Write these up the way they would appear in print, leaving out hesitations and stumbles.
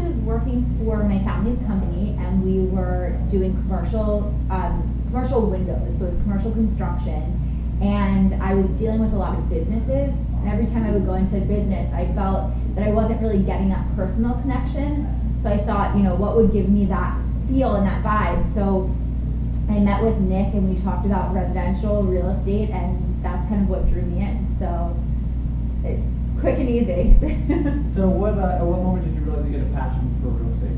actually was working for my family's company, and we were doing commercial windows, so it was commercial construction. And I was dealing with a lot of businesses, and every time I would go into a business, I felt that I wasn't really getting that personal connection. So I thought, what would give me that feel and that vibe? So I met with Nick, and we talked about residential real estate, and that's kind of what drew me in. So quick and easy. So at what moment did you realize you had a passion for real estate?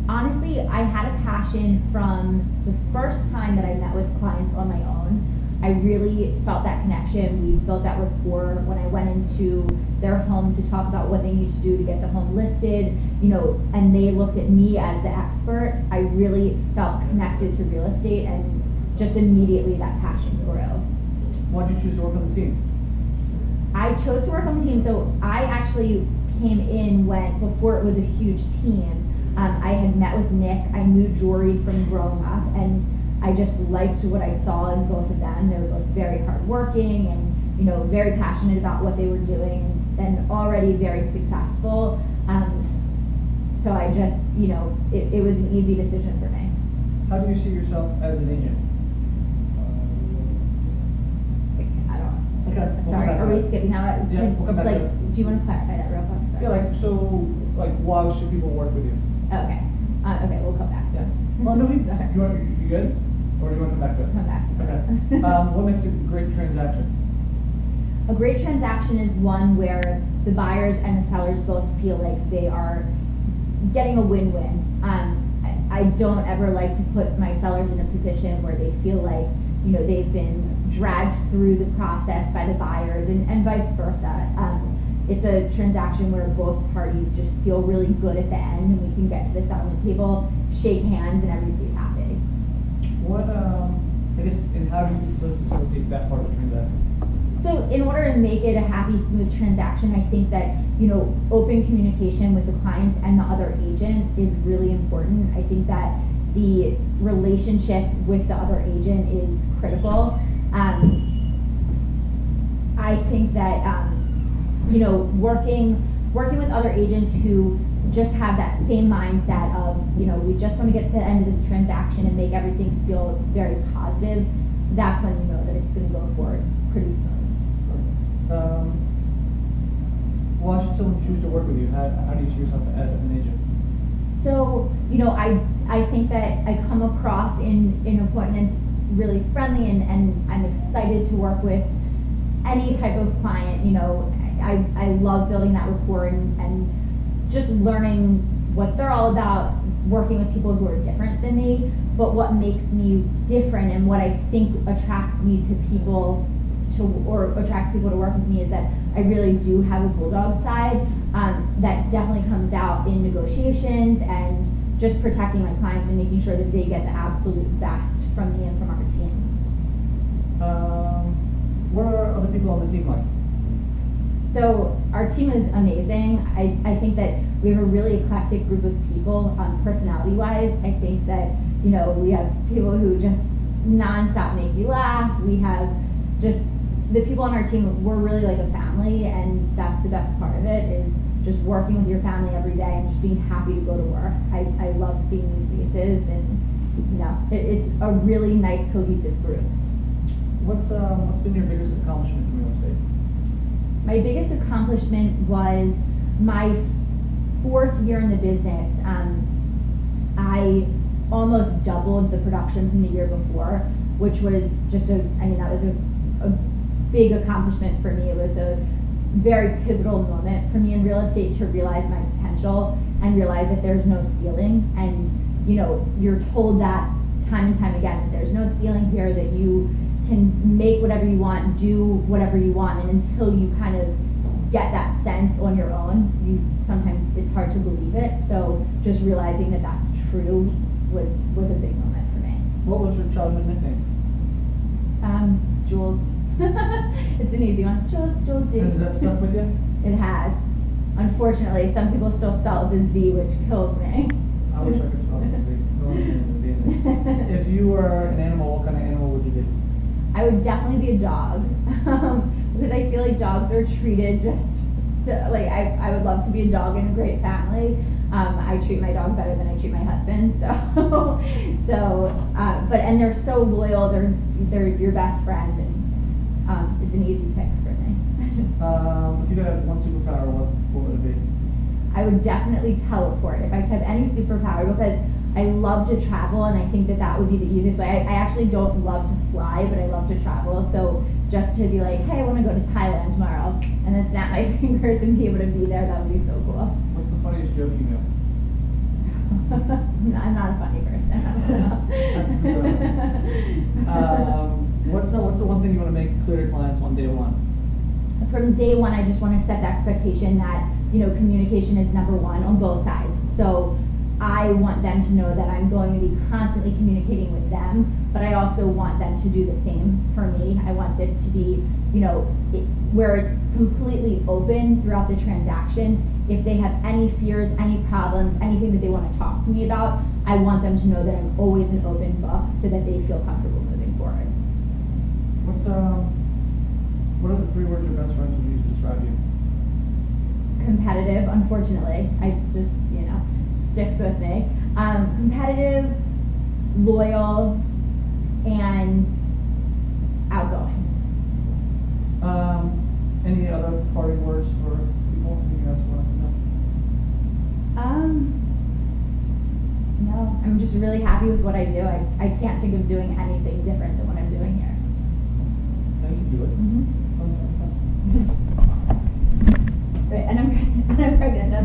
Honestly, I had a passion from the first time that I met with clients on my own. I really felt that connection. We built that rapport when I went into their home to talk about what they need to do to get the home listed, and they looked at me as the expert. I really felt connected to real estate, and just immediately that passion grew. Why did you choose to work on the team? I chose to work on the team, so I actually came in before it was a huge team. I had met with Nick. I knew Jory from growing up, and I just liked what I saw in both of them. They were both very hardworking and very passionate about what they were doing, and already very successful. So I just, it was an easy decision for me. How do you see yourself as an agent? I don't know. Okay. Sorry, are we skipping that? Yeah, we'll come back to it. Do you want to clarify that real quick? Sorry. Yeah, why should people work with you? Okay. Okay, we'll come back to it. Well, no, you Sorry. good? Or do you want to come back to it? Come back to it. Okay. What makes a great transaction? A great transaction is one where the buyers and the sellers both feel like they are getting a win-win. I don't ever like to put my sellers in a position where they feel like, they've been dragged through the process by the buyers, and vice versa. It's a transaction where both parties just feel really good at the end, and we can get to the settlement table, shake hands, and everybody's happy. And how do you facilitate that part of the transaction? So in order to make it a happy, smooth transaction, I think that, open communication with the clients and the other agent is really important. I think that the relationship with the other agent is critical. I think that, working with other agents who just have that same mindset of, we just want to get to the end of this transaction and make everything feel very positive, that's when you know that it's going to go forward pretty smooth. Why should someone choose to work with you? How do you see yourself as an agent? So, I think that I come across in appointments really friendly, and I'm excited to work with any type of client. I love building that rapport and just learning what they're all about, working with people who are different than me. But what makes me different and what I think attracts me to people attracts people to work with me is that I really do have a bulldog side that definitely comes out in negotiations and just protecting my clients and making sure that they get the absolute best from me and from our team. What are other people on the team like? So our team is amazing. I think that we have a really eclectic group of people, personality-wise. I think that, we have people who just nonstop make you laugh. We have just the people on our team, we're really like a family, and that's the best part of it, is just working with your family every day and just being happy to go to work. I love seeing these faces, and it's a really nice cohesive group. What's been your biggest accomplishment in real estate? My biggest accomplishment was my 4th year in the business. I almost doubled the production from the year before, which was just that was a big accomplishment for me. It was a very pivotal moment for me in real estate to realize my potential and realize that there's no ceiling. And you're told that time and time again, that there's no ceiling here, that you can make whatever you want, do whatever you want, and until you kind of get that sense on your own, sometimes it's hard to believe it. So just realizing that that's true was a big moment for me. What was your childhood nickname? Jules. It's an easy one. Jules D. Has that stuck with you? It has. Unfortunately, some people still spell it with Z, which kills me. I wish I could spell it with Z. If you were an animal, what kind of animal would you be? I would definitely be a dog, because I feel like dogs are treated just So, like, I would love to be a dog in a great family. I treat my dog better than I treat my husband, so, and they're so loyal, they're your best friend, and, it's an easy pick for me. If you could have one superpower, what would it be? I would definitely teleport if I could have any superpower, because I love to travel, and I think that would be the easiest way. I actually don't love to fly, but I love to travel, so just to be like, hey, I want to go to Thailand tomorrow, and then snap my fingers and be able to be there, that would be so cool. What's the funniest joke you know? I'm not a funny person. What's the one thing you want to make clear to clients on day one? From day one, I just want to set the expectation that, communication is number one on both sides. So I want them to know that I'm going to be constantly communicating with them, but I also want them to do the same for me. I want this to be, where it's completely open throughout the transaction. If they have any fears, any problems, anything that they want to talk to me about, I want them to know that I'm always an open book so that they feel comfortable moving forward. What are the 3 words your best friends would use to describe you? Competitive, unfortunately. I just, sticks with me. Competitive, loyal, and outgoing. Any other parting words for people? Anything else you want us to know? No, I'm just really happy with what I do. I can't think of doing anything different than what I'm doing here. No, you can do it. Mm-hmm. Right, and I'm pregnant.